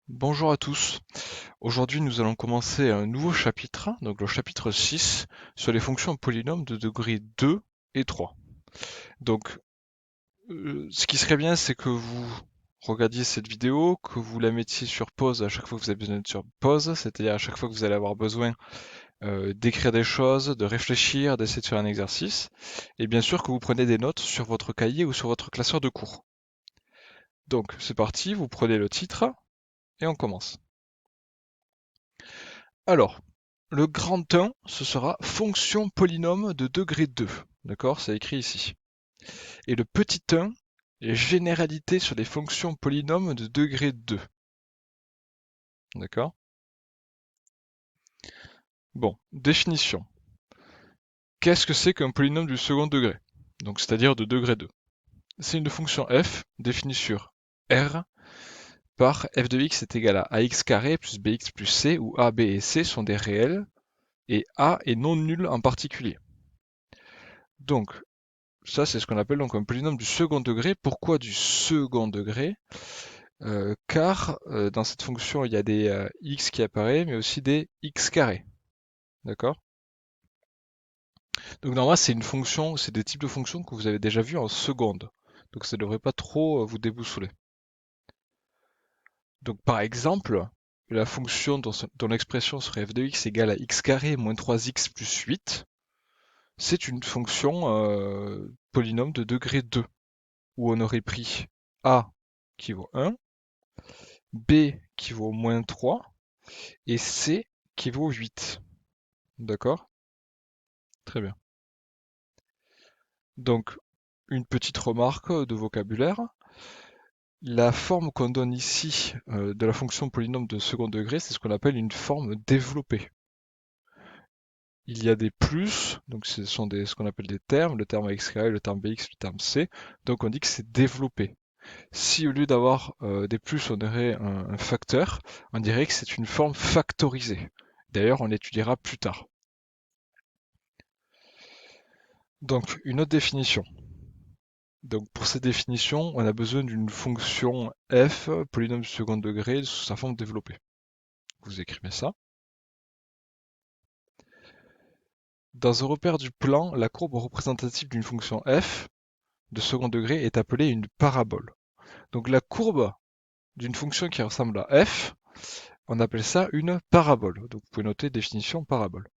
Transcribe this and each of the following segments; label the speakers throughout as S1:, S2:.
S1: Bonjour à tous. Aujourd'hui, nous allons commencer un nouveau chapitre, donc le chapitre 6, sur les fonctions polynômes de degré 2 et 3. Donc, ce qui serait bien, c'est que vous regardiez cette vidéo, que vous la mettiez sur pause à chaque fois que vous avez besoin d'être sur pause, c'est-à-dire à chaque fois que vous allez avoir besoin d'écrire des choses, de réfléchir, d'essayer de faire un exercice, et bien sûr que vous prenez des notes sur votre cahier ou sur votre classeur de cours. Donc, c'est parti, vous prenez le titre et on commence. Alors, le grand 1, ce sera fonction polynôme de degré 2. D'accord? C'est écrit ici. Et le petit 1 est généralité sur les fonctions polynômes de degré 2. D'accord? Bon, définition. Qu'est-ce que c'est qu'un polynôme du second degré? Donc, c'est-à-dire de degré 2. C'est une fonction f définie sur R par f de x est égal à ax carré plus bx plus c, où a, b et c sont des réels, et a est non nul en particulier. Donc, ça, c'est ce qu'on appelle donc un polynôme du second degré. Pourquoi du second degré? Car dans cette fonction, il y a des x qui apparaissent, mais aussi des x carrés. D'accord? Donc normalement, c'est une fonction, c'est des types de fonctions que vous avez déjà vues en seconde. Donc ça ne devrait pas trop vous déboussoler. Donc par exemple, la fonction dont l'expression serait f de x égale à x carré moins 3x plus 8, c'est une fonction polynôme de degré 2, où on aurait pris a qui vaut 1, b qui vaut moins 3, et c qui vaut 8. D'accord? Très bien. Donc, une petite remarque de vocabulaire. La forme qu'on donne ici de la fonction polynôme de second degré, c'est ce qu'on appelle une forme développée. Il y a des plus, donc ce sont ce qu'on appelle des termes, le terme x carré, le terme bx, le terme c, donc on dit que c'est développé. Si au lieu d'avoir des plus, on aurait un facteur, on dirait que c'est une forme factorisée. D'ailleurs, on l'étudiera plus tard. Donc, une autre définition. Donc pour cette définition, on a besoin d'une fonction f, polynôme du second degré, sous sa forme développée. Vous écrivez ça. Dans un repère du plan, la courbe représentative d'une fonction f de second degré est appelée une parabole. Donc la courbe d'une fonction qui ressemble à f, on appelle ça une parabole. Donc vous pouvez noter définition parabole.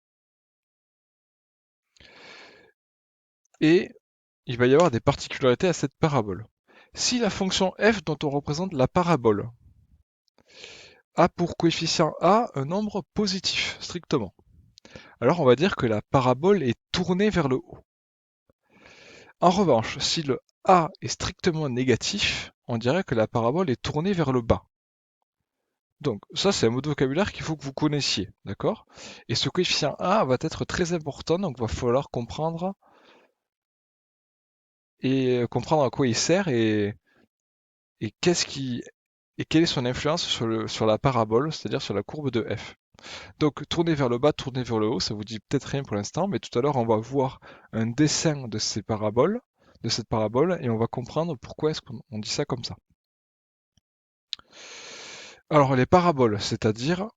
S1: Et il va y avoir des particularités à cette parabole. Si la fonction f dont on représente la parabole a pour coefficient a un nombre positif, strictement, alors on va dire que la parabole est tournée vers le haut. En revanche, si le a est strictement négatif, on dirait que la parabole est tournée vers le bas. Donc ça, c'est un mot de vocabulaire qu'il faut que vous connaissiez, d'accord? Et ce coefficient a va être très important, donc il va falloir comprendre comprendre à quoi il sert et quelle est son influence sur la parabole, c'est-à-dire sur la courbe de f. Donc tourner vers le bas, tourner vers le haut, ça vous dit peut-être rien pour l'instant, mais tout à l'heure on va voir un dessin de ces paraboles, de cette parabole, et on va comprendre pourquoi est-ce qu'on dit ça comme ça. Alors les paraboles, c'est-à-dire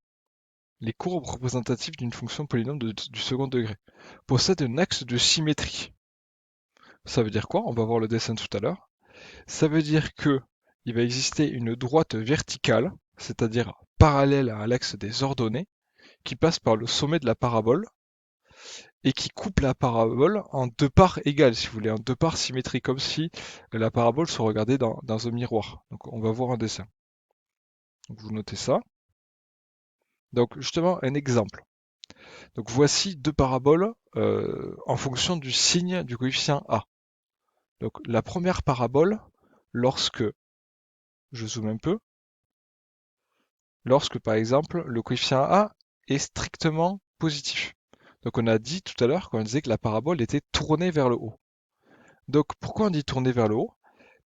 S1: les courbes représentatives d'une fonction polynôme du second degré, possèdent un axe de symétrie. Ça veut dire quoi? On va voir le dessin tout à l'heure. Ça veut dire que il va exister une droite verticale, c'est-à-dire parallèle à l'axe des ordonnées, qui passe par le sommet de la parabole et qui coupe la parabole en deux parts égales, si vous voulez, en deux parts symétriques, comme si la parabole se regardait dans un miroir. Donc on va voir un dessin. Donc vous notez ça. Donc justement un exemple. Donc voici deux paraboles en fonction du signe du coefficient A. Donc la première parabole, lorsque, je zoome un peu, lorsque par exemple le coefficient A est strictement positif. Donc on a dit tout à l'heure qu'on disait que la parabole était tournée vers le haut. Donc pourquoi on dit tournée vers le haut?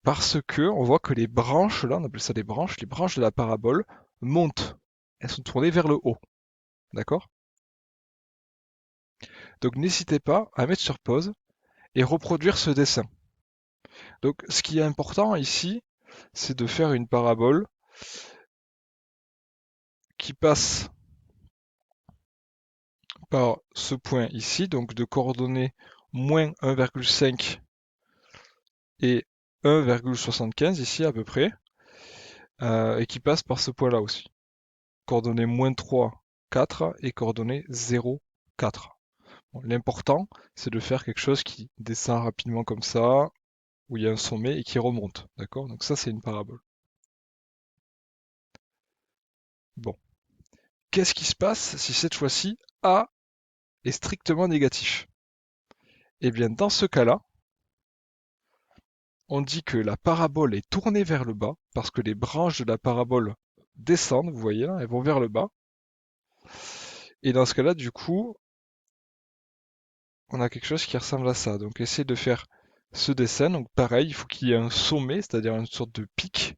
S1: Parce que on voit que les branches, là on appelle ça des branches, les branches de la parabole montent. Elles sont tournées vers le haut. D'accord? Donc n'hésitez pas à mettre sur pause et reproduire ce dessin. Donc ce qui est important ici, c'est de faire une parabole qui passe par ce point ici, donc de coordonnées moins 1,5 et 1,75 ici à peu près, et qui passe par ce point-là aussi. Coordonnées moins 3, 4 et coordonnées 0, 4. Bon, l'important, c'est de faire quelque chose qui descend rapidement comme ça, où il y a un sommet et qui remonte. D'accord? Donc ça, c'est une parabole. Bon. Qu'est-ce qui se passe si cette fois-ci A est strictement négatif? Eh bien, dans ce cas-là, on dit que la parabole est tournée vers le bas, parce que les branches de la parabole descendent, vous voyez là, elles vont vers le bas. Et dans ce cas-là, du coup, on a quelque chose qui ressemble à ça. Donc essayez de faire ce dessin. Donc pareil, il faut qu'il y ait un sommet, c'est-à-dire une sorte de pic.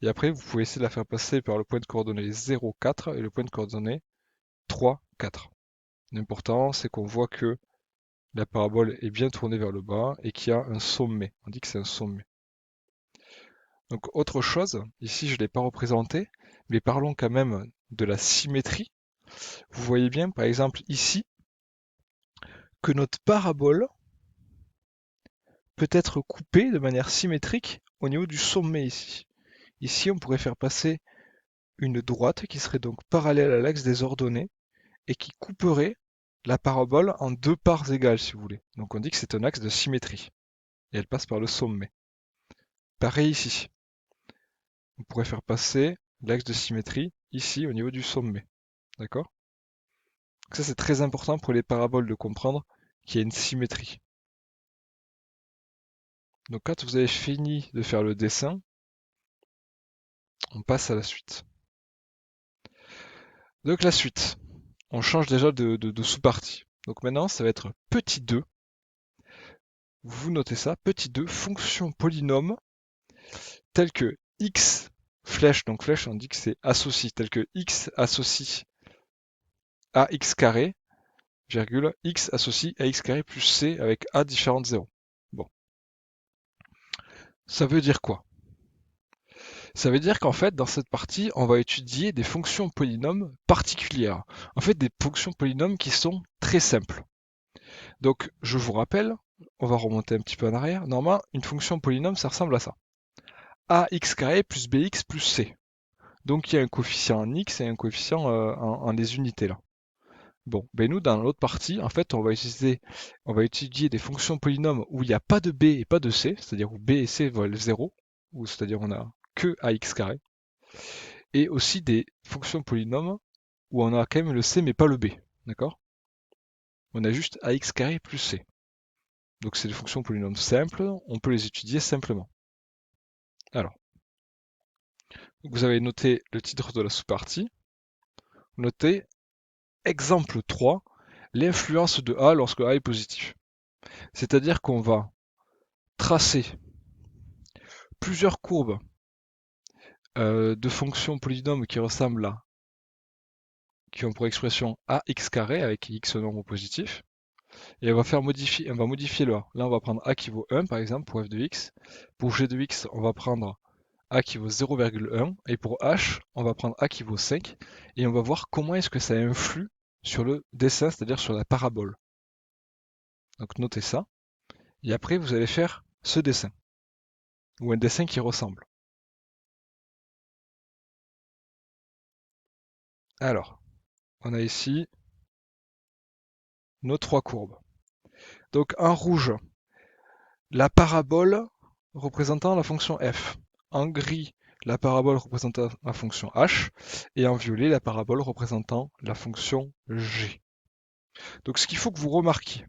S1: Et après, vous pouvez essayer de la faire passer par le point de coordonnées 0, 4 et le point de coordonnées 3, 4. L'important, c'est qu'on voit que la parabole est bien tournée vers le bas et qu'il y a un sommet. On dit que c'est un sommet. Donc autre chose, ici je ne l'ai pas représenté, mais parlons quand même de la symétrie. Vous voyez bien, par exemple ici, que notre parabole peut être coupée de manière symétrique au niveau du sommet ici. Ici, on pourrait faire passer une droite qui serait donc parallèle à l'axe des ordonnées et qui couperait la parabole en deux parts égales, si vous voulez. Donc on dit que c'est un axe de symétrie. Et elle passe par le sommet. Pareil ici. On pourrait faire passer l'axe de symétrie ici au niveau du sommet. D'accord? Donc ça c'est très important pour les paraboles de comprendre qu'il y a une symétrie. Donc quand vous avez fini de faire le dessin, on passe à la suite. Donc la suite, on change déjà de sous-partie. Donc maintenant ça va être petit 2. Vous notez ça, petit 2, fonction polynôme telle que x flèche, donc flèche on dit que c'est associe, tel que x associe à x carré, virgule, x associe à x carré plus c avec a différent de 0. Bon. Ça veut dire quoi? Ça veut dire qu'en fait, dans cette partie, on va étudier des fonctions polynômes particulières. En fait, des fonctions polynômes qui sont très simples. Donc, je vous rappelle, on va remonter un petit peu en arrière. Normalement, une fonction polynôme, ça ressemble à ça. ax carré plus bx plus c. Donc, il y a un coefficient en x et un coefficient en les unités là. Bon, ben nous, dans l'autre partie, en fait, on va étudier des fonctions polynômes où il n'y a pas de b et pas de c, c'est-à-dire où b et c valent 0, ou c'est-à-dire on a que ax carré, et aussi des fonctions polynômes où on a quand même le c mais pas le b, d'accord? On a juste ax carré plus c. Donc c'est des fonctions polynômes simples, on peut les étudier simplement. Alors, vous avez noté le titre de la sous-partie, notez exemple 3, l'influence de A lorsque A est positif. C'est-à-dire qu'on va tracer plusieurs courbes de fonctions polynômes qui ressemblent à, qui ont pour expression ax carré avec x nombre positif, et on va modifier le a. Là, on va prendre a qui vaut 1 par exemple pour f de x. Pour g de x, on va prendre a qui vaut 0,1, et pour h, on va prendre a qui vaut 5, et on va voir comment est-ce que ça influe sur le dessin, c'est-à-dire sur la parabole. Donc notez ça, et après vous allez faire ce dessin, ou un dessin qui ressemble. Alors, on a ici nos trois courbes. Donc en rouge, la parabole représentant la fonction f. En gris, la parabole représentant la fonction h. Et en violet, la parabole représentant la fonction g. Donc ce qu'il faut que vous remarquiez,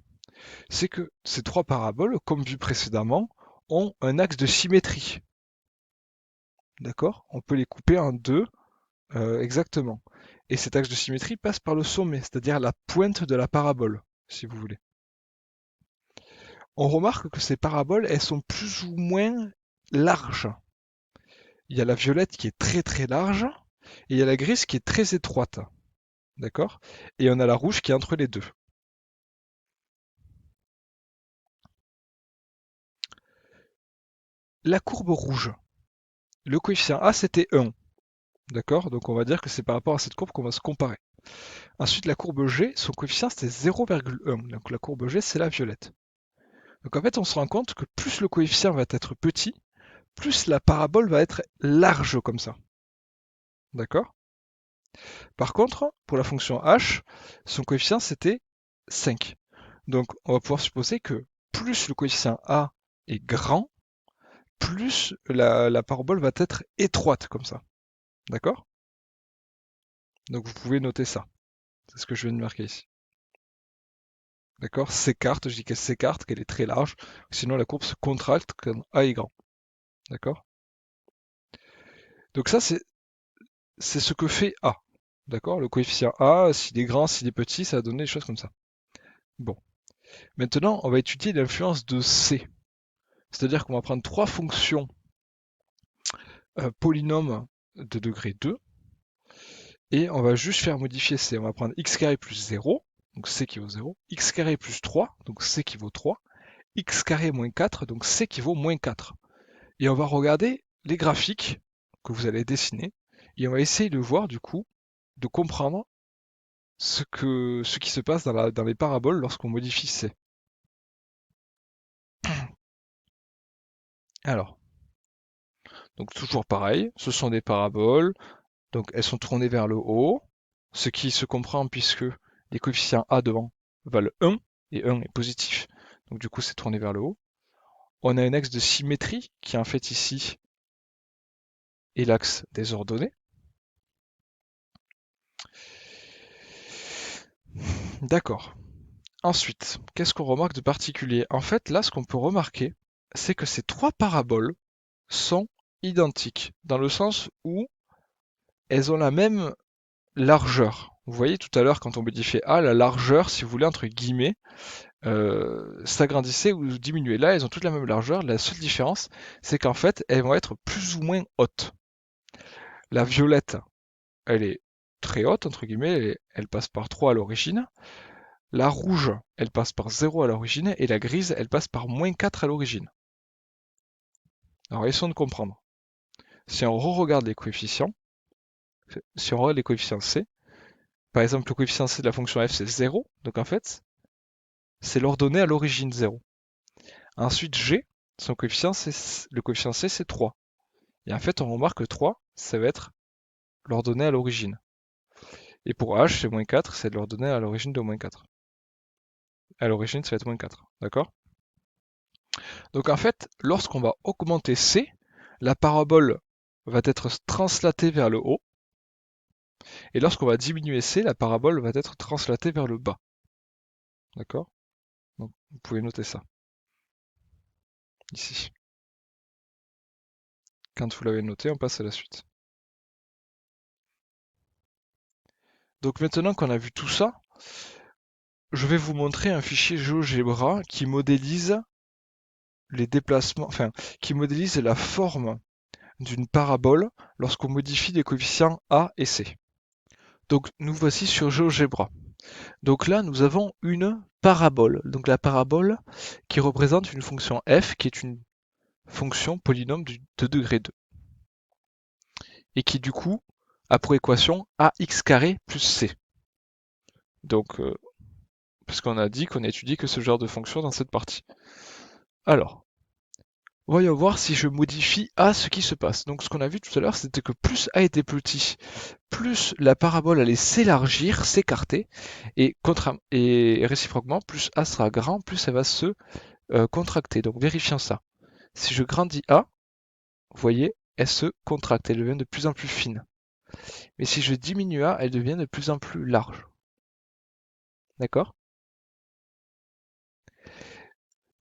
S1: c'est que ces trois paraboles, comme vu précédemment, ont un axe de symétrie. D'accord? On peut les couper en deux exactement. Et cet axe de symétrie passe par le sommet, c'est-à-dire la pointe de la parabole, si vous voulez. On remarque que ces paraboles, elles sont plus ou moins larges. Il y a la violette qui est très très large, et il y a la grise qui est très étroite. D'accord? Et on a la rouge qui est entre les deux. La courbe rouge, le coefficient A c'était 1. D'accord? Donc on va dire que c'est par rapport à cette courbe qu'on va se comparer. Ensuite, la courbe G, son coefficient c'était 0,1. Donc la courbe G, c'est la violette. Donc en fait, on se rend compte que plus le coefficient va être petit, plus la parabole va être large comme ça. D'accord? Par contre, pour la fonction h, son coefficient c'était 5. Donc on va pouvoir supposer que plus le coefficient a est grand, plus la parabole va être étroite comme ça. D'accord? Donc vous pouvez noter ça. C'est ce que je viens de marquer ici. D'accord? S'écarte, je dis qu'elle s'écarte, qu'elle est très large. Sinon la courbe se contracte quand A est grand. D'accord? Donc ça c'est ce que fait A. D'accord? Le coefficient A, s'il est grand, s'il est petit, ça va donner des choses comme ça. Bon. Maintenant, on va étudier l'influence de C. C'est-à-dire qu'on va prendre trois fonctions polynômes de degré 2 et on va juste faire modifier C. On va prendre x carré plus 0, donc C qui vaut 0, x carré plus 3, donc C qui vaut 3, x carré moins 4, donc C qui vaut moins 4. Et on va regarder les graphiques que vous allez dessiner et on va essayer de voir du coup, de comprendre ce qui se passe dans les paraboles lorsqu'on modifie C. Alors, donc toujours pareil, ce sont des paraboles, donc elles sont tournées vers le haut, ce qui se comprend puisque les coefficients A devant valent 1, et 1 est positif, donc du coup c'est tourné vers le haut. On a un axe de symétrie qui en fait ici est l'axe des ordonnées. D'accord. Ensuite, qu'est-ce qu'on remarque de particulier? En fait, là, ce qu'on peut remarquer, c'est que ces trois paraboles sont identiques, dans le sens où elles ont la même largeur. Vous voyez tout à l'heure, quand on modifiait A, la largeur, si vous voulez, entre guillemets, s'agrandissait ou diminuait. Là, elles ont toutes la même largeur. La seule différence, c'est qu'en fait, elles vont être plus ou moins hautes. La violette, elle est très haute, entre guillemets, elle passe par 3 à l'origine. La rouge, elle passe par 0 à l'origine, et la grise, elle passe par moins 4 à l'origine. Alors, essayons de comprendre. Si on re-regarde les coefficients, si on regarde les coefficients C, par exemple, le coefficient C de la fonction f, c'est 0, donc en fait, c'est l'ordonnée à l'origine 0. Ensuite, G, son coefficient, le coefficient C, c'est 3. Et en fait, on remarque que 3, ça va être l'ordonnée à l'origine. Et pour H, c'est moins 4, c'est l'ordonnée à l'origine de moins 4. À l'origine, ça va être moins 4. D'accord? Donc en fait, lorsqu'on va augmenter C, la parabole va être translatée vers le haut. Et lorsqu'on va diminuer C, la parabole va être translatée vers le bas. D'accord? Donc vous pouvez noter ça. Ici. Quand vous l'avez noté, on passe à la suite. Donc maintenant qu'on a vu tout ça, je vais vous montrer un fichier GeoGebra qui modélise les déplacements, enfin, qui modélise la forme d'une parabole lorsqu'on modifie les coefficients A et C. Donc nous voici sur GeoGebra. Donc là, nous avons une parabole. Donc la parabole qui représente une fonction f qui est une fonction polynôme de degré 2. Et qui du coup a pour équation ax carré plus c. Donc, parce qu'on a dit qu'on a étudié que ce genre de fonction dans cette partie. Alors, voyons voir si je modifie A ce qui se passe. Donc ce qu'on a vu tout à l'heure, c'était que plus A était petit, plus la parabole allait s'élargir, s'écarter, et réciproquement, plus A sera grand, plus elle va se contracter. Donc vérifions ça. Si je grandis A, vous voyez, elle se contracte, elle devient de plus en plus fine. Mais si je diminue A, elle devient de plus en plus large. D'accord?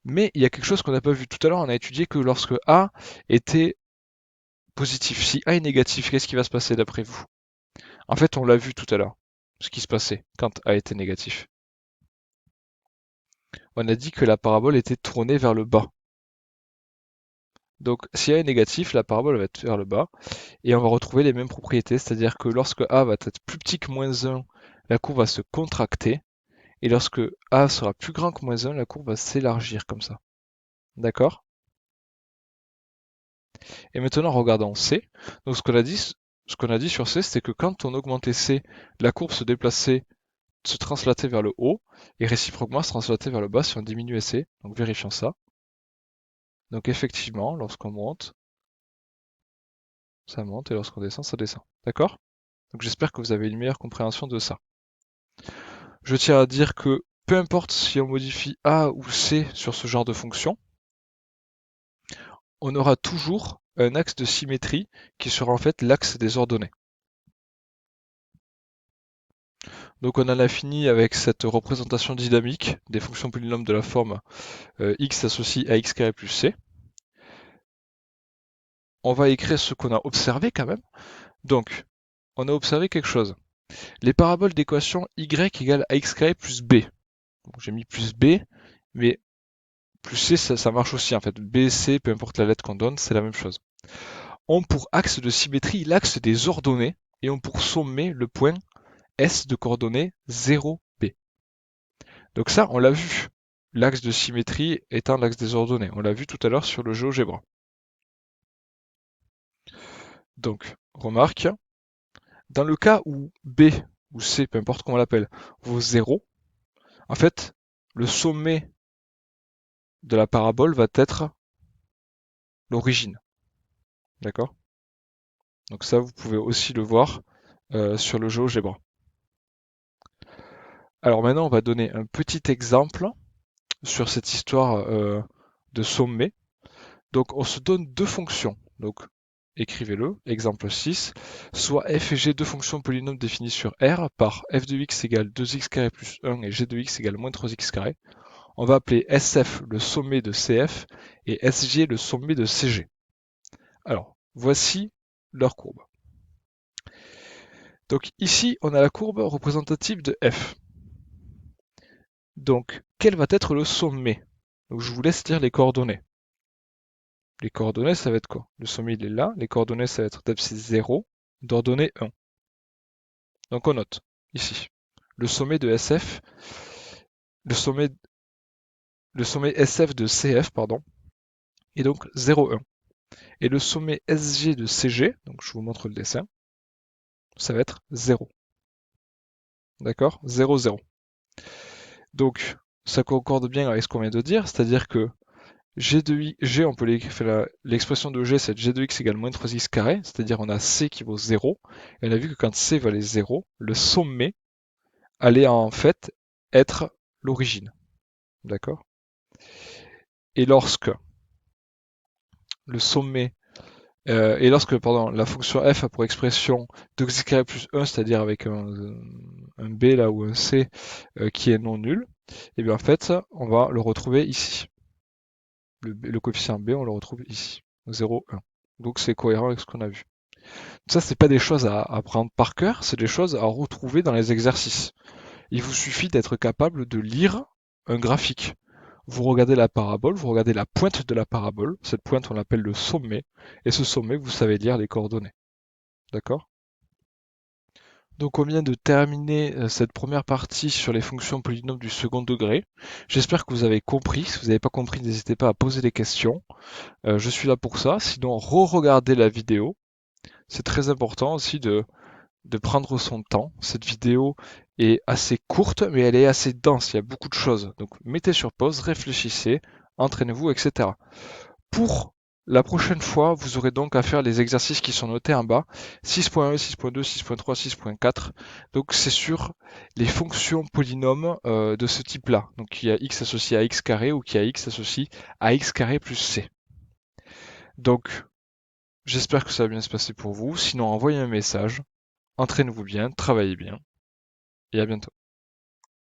S1: Mais il y a quelque chose qu'on n'a pas vu tout à l'heure, on a étudié que lorsque A était positif, si A est négatif, qu'est-ce qui va se passer d'après vous? En fait, on l'a vu tout à l'heure, ce qui se passait quand A était négatif. On a dit que la parabole était tournée vers le bas. Donc, si A est négatif, la parabole va être vers le bas, et on va retrouver les mêmes propriétés, c'est-à-dire que lorsque A va être plus petit que moins 1, la courbe va se contracter, et lorsque A sera plus grand que moins 1, la courbe va s'élargir comme ça. D'accord? Et maintenant, regardons C. Donc, ce qu'on a dit, ce qu'on a dit sur C, c'est que quand on augmentait C, la courbe se translatait vers le haut, et réciproquement se translatait vers le bas si on diminuait C. Donc vérifions ça. Donc effectivement, lorsqu'on monte, ça monte, et lorsqu'on descend, ça descend. D'accord? Donc j'espère que vous avez une meilleure compréhension de ça. Je tiens à dire que peu importe si on modifie A ou C sur ce genre de fonction, on aura toujours un axe de symétrie qui sera en fait l'axe des ordonnées. Donc on en a fini avec cette représentation dynamique des fonctions polynômes de la forme x associé à x carré plus c. On va écrire ce qu'on a observé quand même. Donc, on a observé quelque chose. Les paraboles d'équation y égale ax carré plus b. Bon, j'ai mis plus b, mais plus c, ça marche aussi en fait. B, c, peu importe la lettre qu'on donne, c'est la même chose. Ont pour axe de symétrie l'axe des ordonnées et ont pour sommet le point S de coordonnées 0b. Donc ça, on l'a vu. L'axe de symétrie étant l'axe des ordonnées. On l'a vu tout à l'heure sur le GeoGebra. Donc, remarque, dans le cas où B ou C, peu importe comment on l'appelle, vaut 0, en fait, le sommet de la parabole va être l'origine. D'accord? Donc ça, vous pouvez aussi le voir sur le GeoGebra. Alors maintenant, on va donner un petit exemple sur cette histoire de sommet. Donc on se donne deux fonctions. Donc écrivez-le, exemple 6, soit f et g deux fonctions polynômes définies sur R par f de x égale 2x carré plus 1 et g de x égale moins 3x carré. On va appeler SF le sommet de CF et SG le sommet de CG. Alors, voici leur courbe. Donc ici, on a la courbe représentative de F. Donc, quel va être le sommet? Donc je vous laisse dire les coordonnées. Les coordonnées, ça va être quoi? Le sommet, il est là. Les coordonnées, ça va être d'abscisse 0, d'ordonnée 1. Donc on note, ici, le sommet de SF, le sommet SF de CF, pardon, est donc 0, 1. Et le sommet SG de CG, donc je vous montre le dessin, ça va être 0. D'accord? 0, 0. Donc, ça concorde bien avec ce qu'on vient de dire, c'est-à-dire que G de I, G, on peut l'expression de G, c'est G de X égale moins 3x carré, c'est-à-dire on a C qui vaut 0, et on a vu que quand C valait 0, le sommet allait en fait être l'origine. D'accord? Et lorsque le sommet pardon, la fonction f a pour expression 2x carré plus 1, c'est-à-dire avec un b là ou un c qui est non nul, et bien en fait on va le retrouver ici. Le coefficient b on le retrouve ici, 0, 1. Donc c'est cohérent avec ce qu'on a vu. Ça c'est pas des choses à apprendre par cœur, c'est des choses à retrouver dans les exercices. Il vous suffit d'être capable de lire un graphique. Vous regardez la parabole, vous regardez la pointe de la parabole, cette pointe on l'appelle le sommet, et ce sommet vous savez lire les coordonnées. D'accord? Donc on vient de terminer cette première partie sur les fonctions polynômes du second degré. J'espère que vous avez compris. Si vous n'avez pas compris, n'hésitez pas à poser des questions. Je suis là pour ça. Sinon, re-regardez la vidéo. C'est très important aussi de prendre son temps. Cette vidéo est assez courte, mais elle est assez dense. Il y a beaucoup de choses. Donc mettez sur pause, réfléchissez, entraînez-vous, etc. Pour la prochaine fois, vous aurez donc à faire les exercices qui sont notés en bas, 6.1, 6.2, 6.3, 6.4. Donc c'est sur les fonctions polynômes de ce type-là. Donc qui a x associé à x carré ou qui a x associé à x carré plus c. Donc j'espère que ça va bien se passer pour vous. Sinon envoyez un message, entraînez-vous bien, travaillez bien et à bientôt.